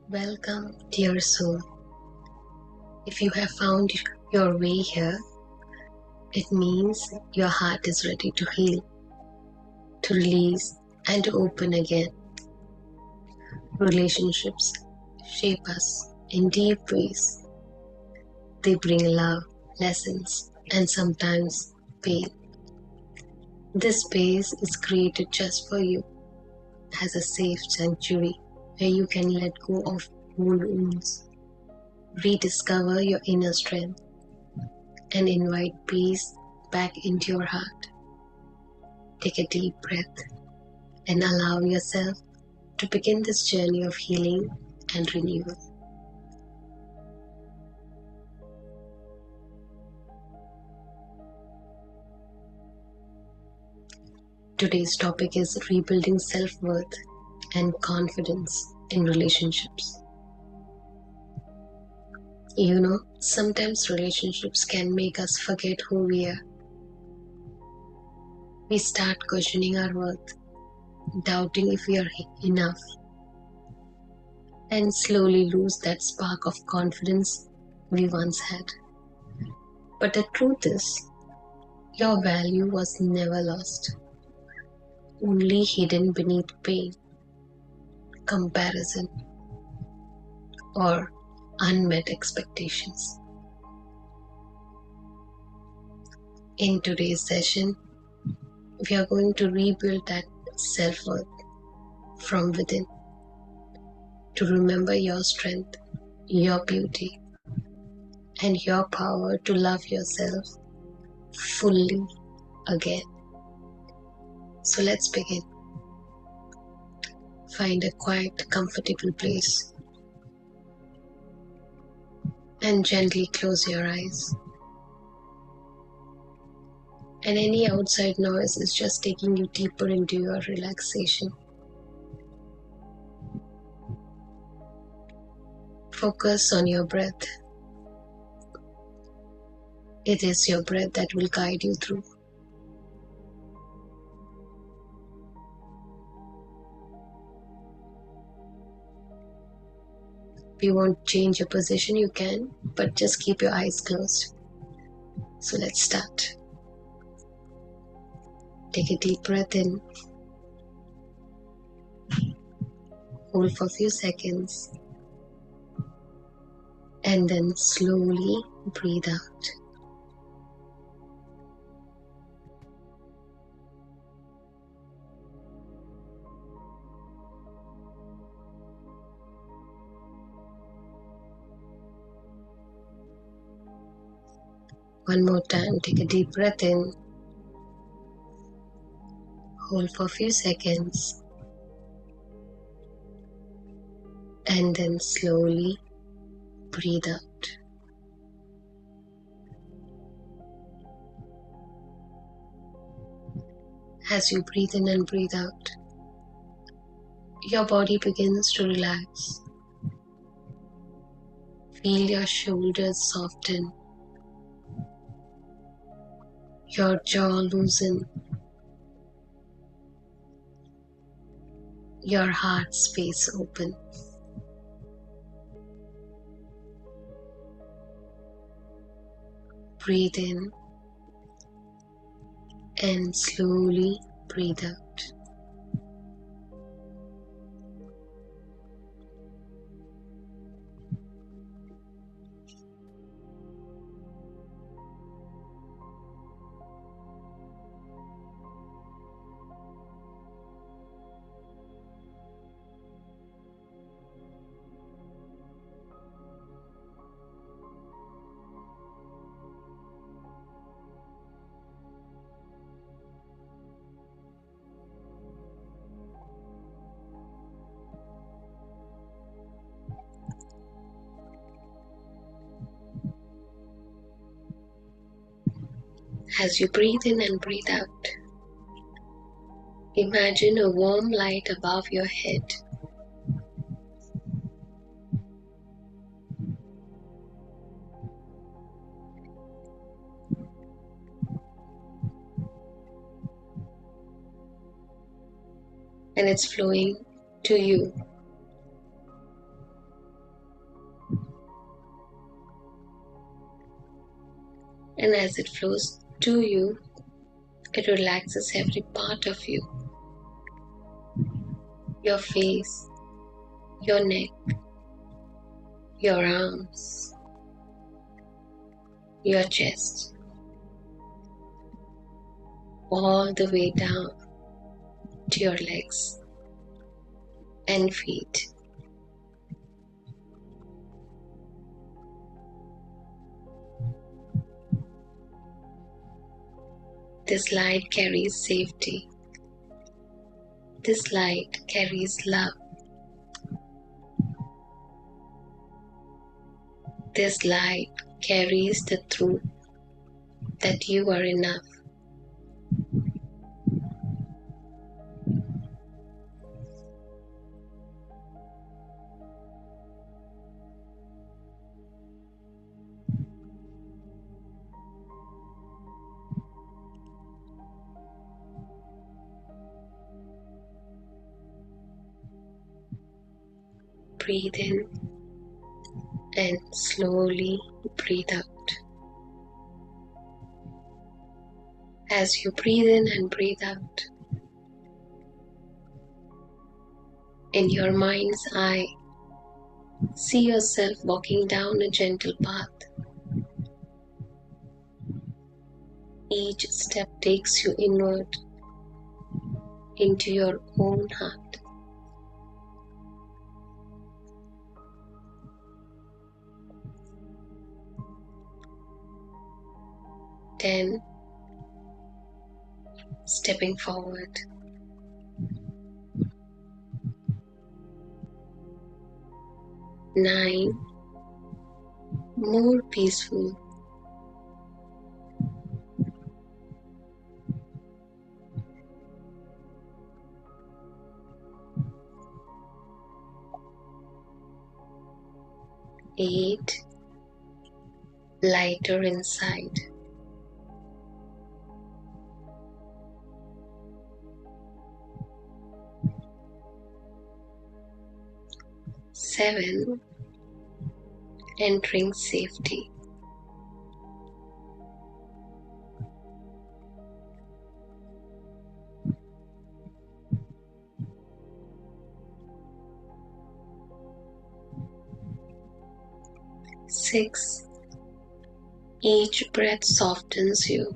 Welcome, dear soul. If you have found your way here, it means your heart is ready to heal, to release, and to open again. Relationships shape us in deep ways. They bring love, lessons, and sometimes pain. This space is created just for you as a safe sanctuary where you can let go of old wounds, rediscover your inner strength, and invite peace back into your heart. Take a deep breath and allow yourself to begin this journey of healing and renewal. Today's topic is rebuilding self-worth and confidence in relationships. You know, sometimes relationships can make us forget who we are. We start questioning our worth, doubting if we are enough, and slowly lose that spark of confidence we once had. But the truth is, your value was never lost, only hidden beneath pain, comparison, or unmet expectations. In today's session, we are going to rebuild that self-worth from within, to remember your strength, your beauty, and your power to love yourself fully again. So let's begin. Find a quiet, comfortable place and gently close your eyes. And any outside noise is just taking you deeper into your relaxation. Focus on your breath. It is your breath that will guide you through. If you want to change your position, you can, but just keep your eyes closed. So let's start. Take a deep breath in. Hold for a few seconds. And then slowly breathe out. One more time, take a deep breath in. Hold for a few seconds. And then slowly breathe out. As you breathe in and breathe out, your body begins to relax. Feel your shoulders soften, your jaw loosen, your heart space open. Breathe in and slowly breathe out. As you breathe in and breathe out, imagine a warm light above your head. And it's flowing to you. And as it flows to you, it relaxes every part of you. Your face, your neck, your arms, your chest, all the way down to your legs and feet. This light carries safety. This light carries love. This light carries the truth that you are enough. Breathe in and slowly breathe out. As you breathe in and breathe out, in your mind's eye, see yourself walking down a gentle path. Each step takes you inward into your own heart. Then, stepping forward. 9, more peaceful. 8, lighter inside. 7, entering safety. 6, each breath softens you.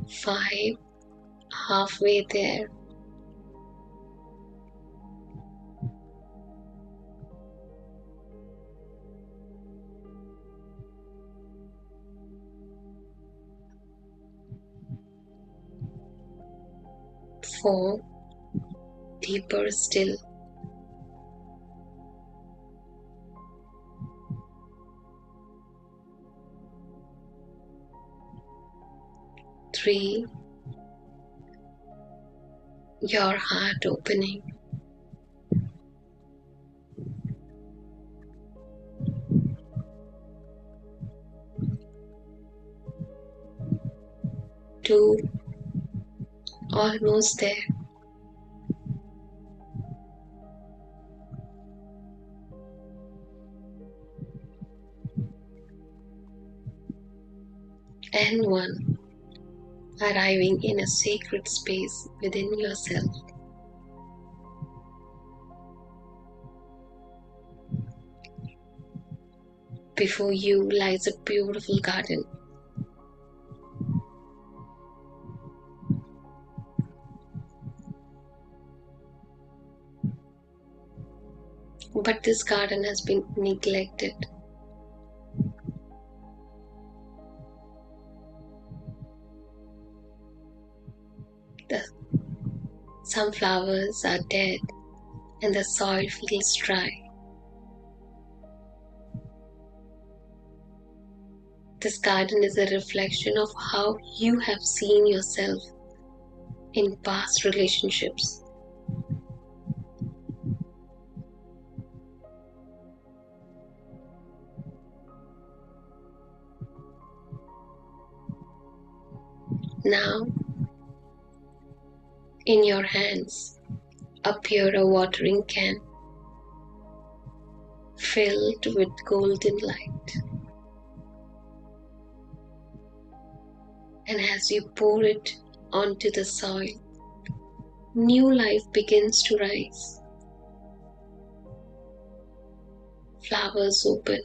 5, halfway there. 4, deeper still. 3, your heart opening. 2, almost there. 1, arriving in a sacred space within yourself. Before you lies a beautiful garden. But this garden has been neglected. The sunflowers are dead and the soil feels dry. This garden is a reflection of how you have seen yourself in past relationships. Now, in your hands, appear a watering can filled with golden light. And as you pour it onto the soil, new life begins to rise. Flowers open,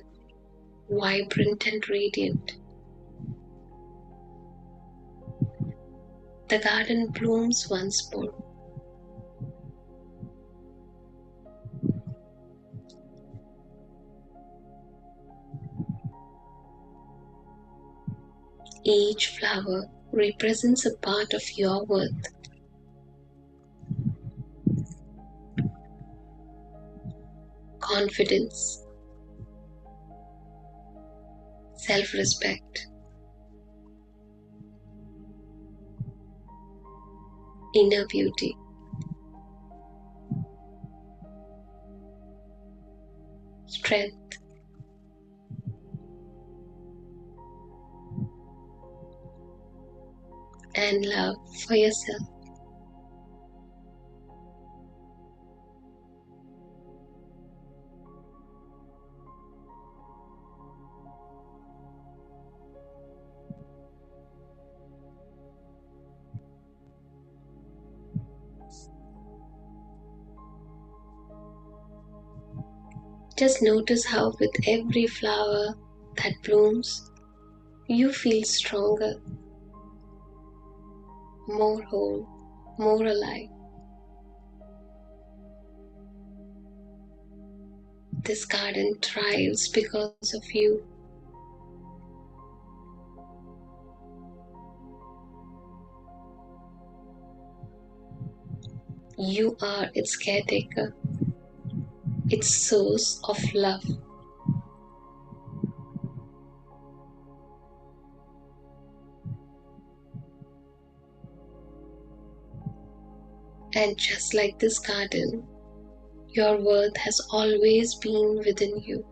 vibrant and radiant. The garden blooms once more. Each flower represents a part of your worth. Confidence, self-respect, inner beauty. Strength, and love for yourself. Just notice how with every flower that blooms, you feel stronger, more whole, more alive. This garden thrives because of you. You are its caretaker, its source of love. And just like this garden, your worth has always been within you.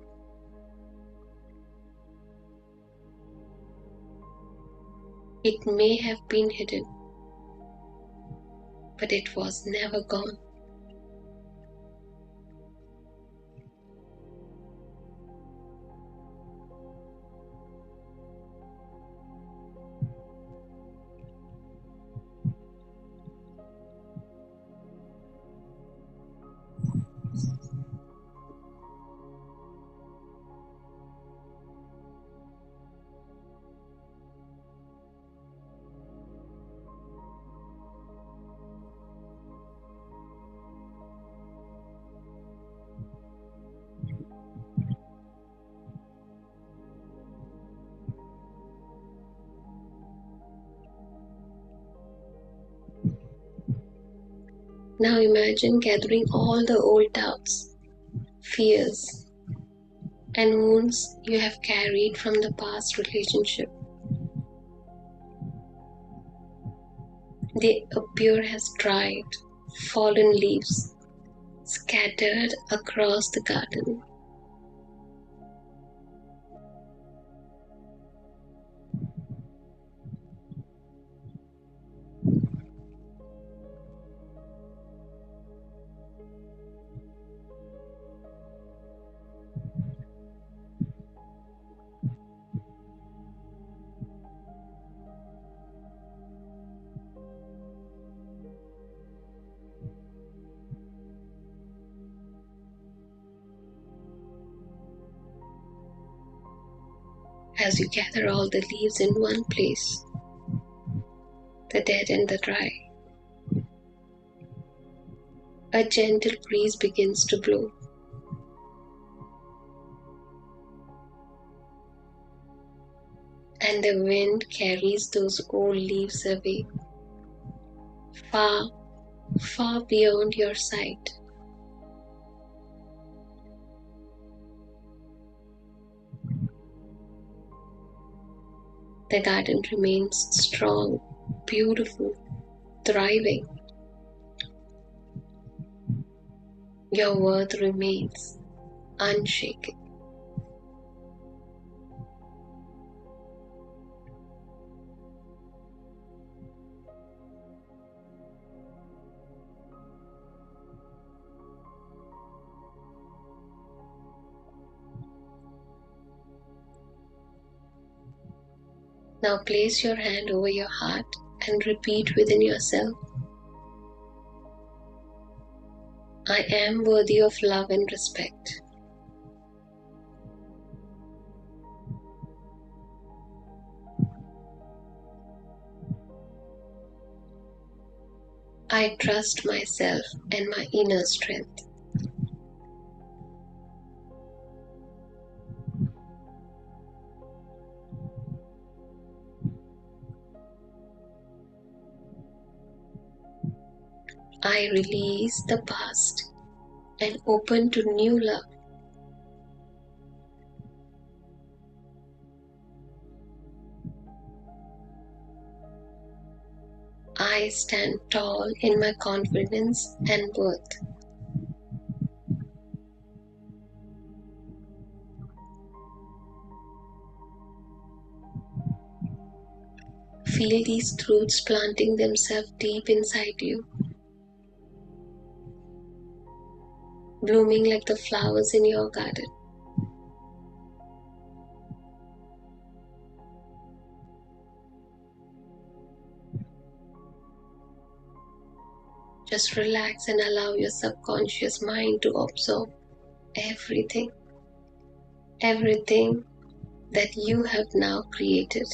It may have been hidden, but it was never gone. Now imagine gathering all the old doubts, fears, and wounds you have carried from the past relationship. They appear as dried, fallen leaves scattered across the garden. As you gather all the leaves in one place, the dead and the dry, a gentle breeze begins to blow. And the wind carries those old leaves away, far, far beyond your sight. The garden remains strong, beautiful, thriving. Your worth remains unshaken. Now place your hand over your heart and repeat within yourself, I am worthy of love and respect. I trust myself and my inner strength. I release the past and open to new love. I stand tall in my confidence and worth. Feel these truths planting themselves deep inside you, blooming like the flowers in your garden. Just relax and allow your subconscious mind to absorb everything, everything that you have now created.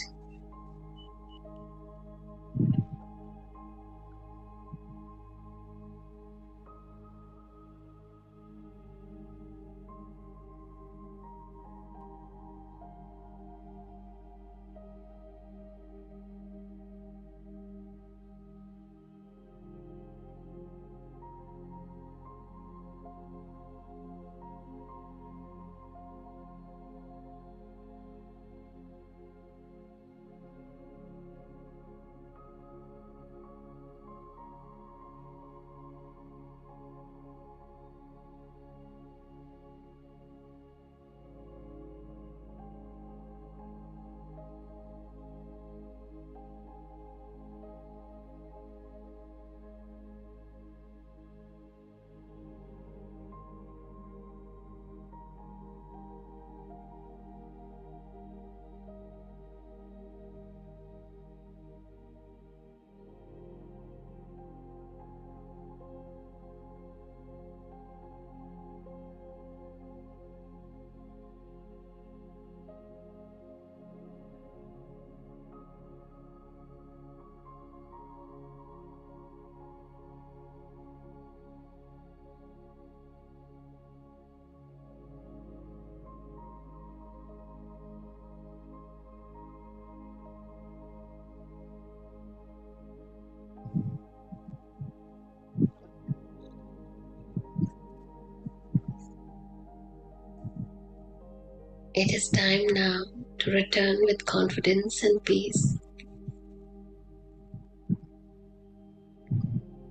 It is time now to return with confidence and peace.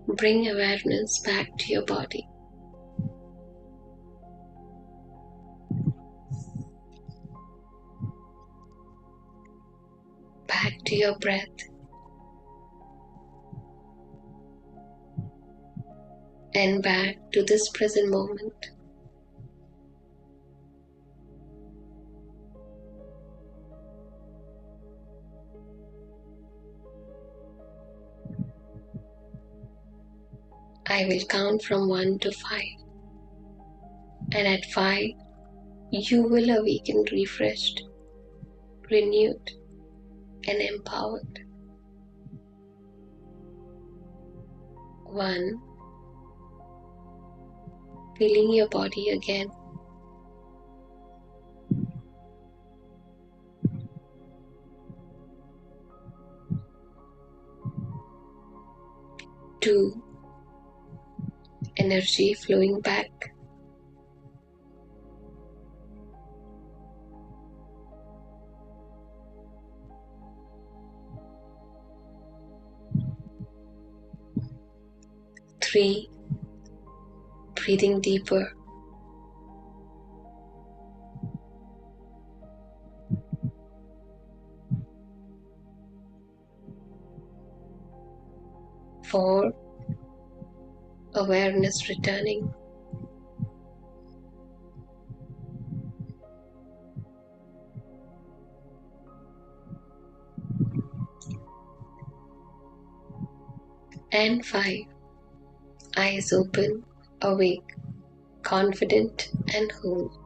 Bring awareness back to your body. Back to your breath. And back to this present moment. I will count from 1 to 5. And at 5, you will awaken refreshed, renewed, and empowered. 1. Feeling your body again. 2. Energy flowing back. 3. Breathing deeper. 4. Awareness returning. 5. Eyes open, awake, confident and whole.